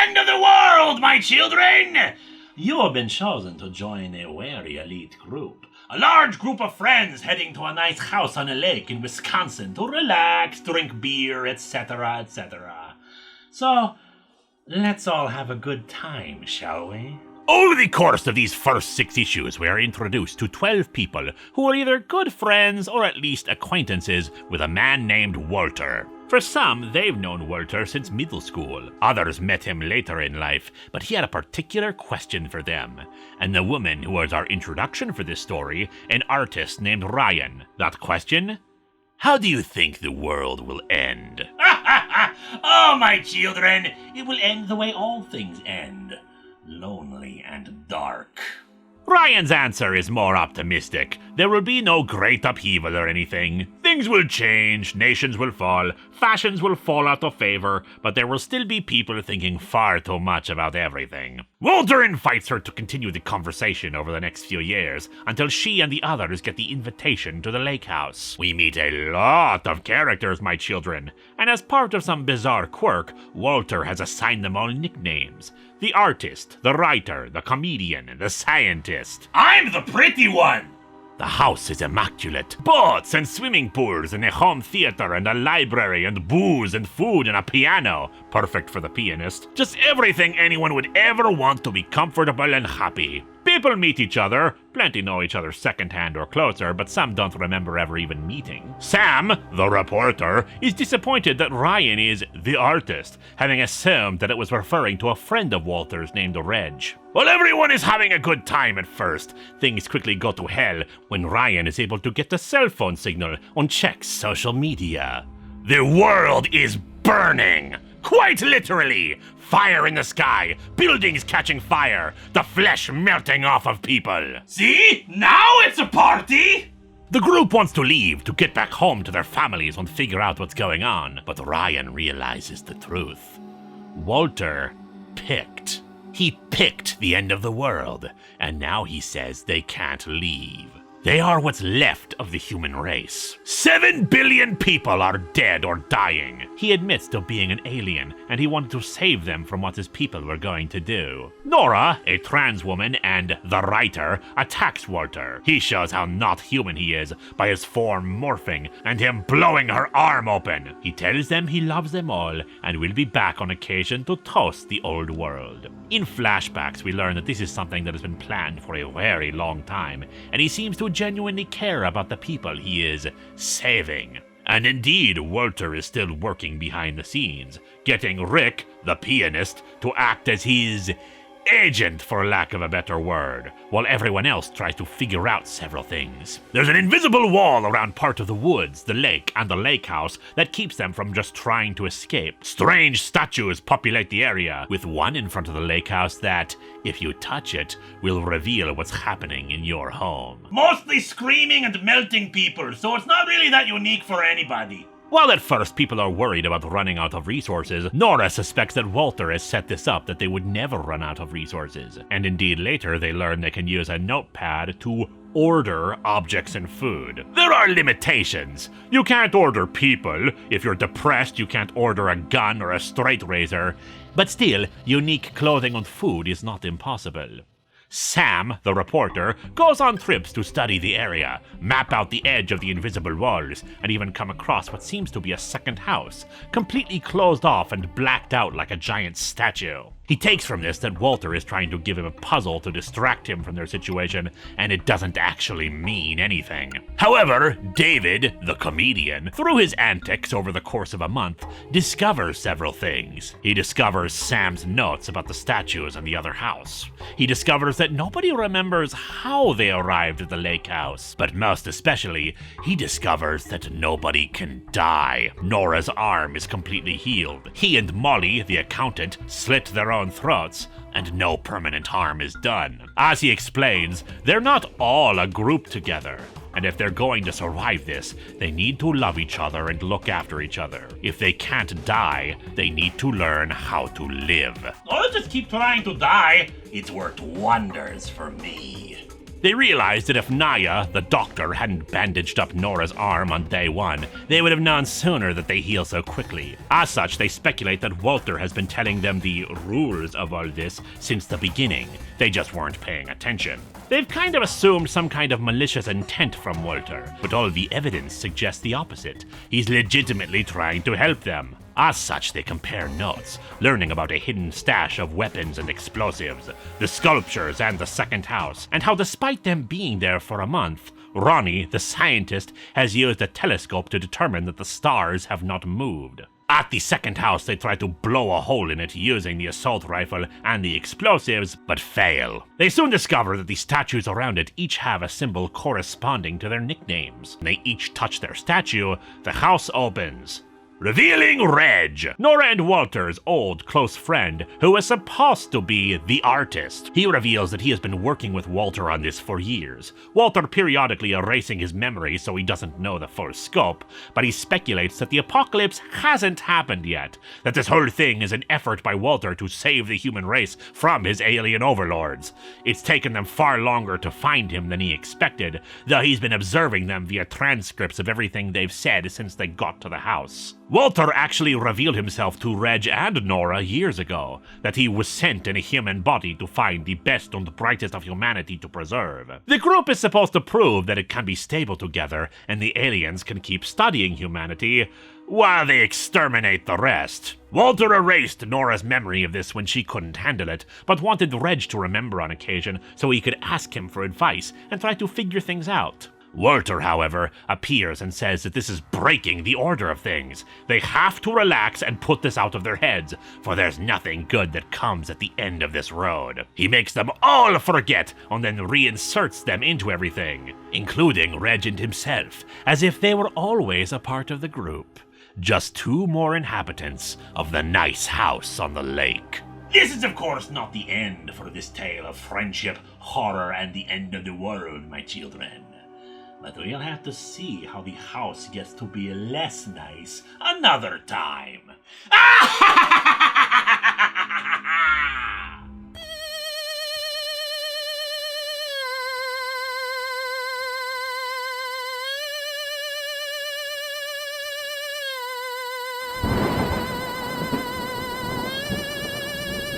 end of the world, my children! You have been chosen to join a very elite group. A large group of friends heading to a nice house on a lake in Wisconsin to relax, drink beer, etc., etc. So, let's all have a good time, shall we? Over the course of these first 6 issues, we are introduced to 12 people who are either good friends or at least acquaintances with a man named Walter. For some, they've known Walter since middle school. Others met him later in life, but he had a particular question for them. And the woman who was our introduction for this story, an artist named Ryan. That question? How do you think the world will end? Oh, my children, it will end the way all things end. Lonely and dark. Ryan's answer is more optimistic. There will be no great upheaval or anything. Things will change, nations will fall, fashions will fall out of favor, but there will still be people thinking far too much about everything. Walter invites her to continue the conversation over the next few years, until she and the others get the invitation to the lake house. We meet a lot of characters, my children, and as part of some bizarre quirk, Walter has assigned them all nicknames. The artist, the writer, the comedian, the scientist. I'm the pretty one! The house is immaculate. Boats and swimming pools and a home theater and a library and booze and food and a piano. Perfect for the pianist. Just everything anyone would ever want to be comfortable and happy. People meet each other. Plenty know each other secondhand or closer, but some don't remember ever even meeting. Sam, the reporter, is disappointed that Ryan is the artist, having assumed that it was referring to a friend of Walter's named Rege. While everyone is having a good time at first, things quickly go to hell when Ryan is able to get the cell phone signal and checks social media. The world is burning! Quite literally! Fire in the sky, buildings catching fire, the flesh melting off of people. See? Now it's a party! The group wants to leave to get back home to their families and figure out what's going on, but Ryan realizes the truth. Walter picked. He picked the end of the world, and now he says they can't leave. They are what's left of the human race. 7 billion people are dead or dying. He admits to being an alien, and he wanted to save them from what his people were going to do. Nora, a trans woman and the writer, attacks Walter. He shows how not human he is by his form morphing and him blowing her arm open. He tells them he loves them all and will be back on occasion to toast the old world. In flashbacks, we learn that this is something that has been planned for a very long time, and he seems to genuinely care about the people he is saving. And indeed, Walter is still working behind the scenes, getting Rick, the pianist, to act as his agent, for lack of a better word, while everyone else tries to figure out several things. There's an invisible wall around part of the woods, the lake, and the lake house that keeps them from just trying to escape. Strange statues populate the area, with one in front of the lake house that, if you touch it, will reveal what's happening in your home. Mostly screaming and melting people, so it's not really that unique for anybody. While at first people are worried about running out of resources, Nora suspects that Walter has set this up that they would never run out of resources. And indeed later they learn they can use a notepad to order objects and food. There are limitations. You can't order people. If you're depressed, you can't order a gun or a straight razor. But still, unique clothing and food is not impossible. Sam, the reporter, goes on trips to study the area, map out the edge of the invisible walls, and even come across what seems to be a second house, completely closed off and blacked out like a giant statue. He takes from this that Walter is trying to give him a puzzle to distract him from their situation, and it doesn't actually mean anything. However, David, the comedian, through his antics over the course of a month, discovers several things. He discovers Sam's notes about the statues in the other house. He discovers that nobody remembers how they arrived at the lake house. But most especially, he discovers that nobody can die. Nora's arm is completely healed. He and Molly, the accountant, slit their own throats, and no permanent harm is done. As he explains, they're not all a group together, and if they're going to survive this, they need to love each other and look after each other. If they can't die, they need to learn how to live. I'll just keep trying to die. It's worked wonders for me. They realized that if Naya, the doctor, hadn't bandaged up Nora's arm on day one, they would have known sooner that they heal so quickly. As such, they speculate that Walter has been telling them the rules of all this since the beginning. They just weren't paying attention. They've kind of assumed some kind of malicious intent from Walter, but all the evidence suggests the opposite. He's legitimately trying to help them. As such, they compare notes, learning about a hidden stash of weapons and explosives, the sculptures and the second house, and how despite them being there for a month, Ronnie, the scientist, has used a telescope to determine that the stars have not moved. At the second house, they try to blow a hole in it using the assault rifle and the explosives, but fail. They soon discover that the statues around it each have a symbol corresponding to their nicknames. When they each touch their statue, the house opens, revealing Rege, Nora and Walter's old close friend, who is supposed to be the artist. He reveals that he has been working with Walter on this for years, Walter periodically erasing his memory so he doesn't know the full scope, but he speculates that the apocalypse hasn't happened yet, that this whole thing is an effort by Walter to save the human race from his alien overlords. It's taken them far longer to find him than he expected, though he's been observing them via transcripts of everything they've said since they got to the house. Walter actually revealed himself to Reg and Nora years ago, that he was sent in a human body to find the best and brightest of humanity to preserve. The group is supposed to prove that it can be stable together and the aliens can keep studying humanity while they exterminate the rest. Walter erased Nora's memory of this when she couldn't handle it, but wanted Reg to remember on occasion so he could ask him for advice and try to figure things out. Walter, however, appears and says that this is breaking the order of things. They have to relax and put this out of their heads, for there's nothing good that comes at the end of this road. He makes them all forget and then reinserts them into everything, including Regent himself, as if they were always a part of the group. Just two more inhabitants of the nice house on the lake. This is of course not the end for this tale of friendship, horror, and the end of the world, my children. But we'll have to see how the house gets to be less nice another time.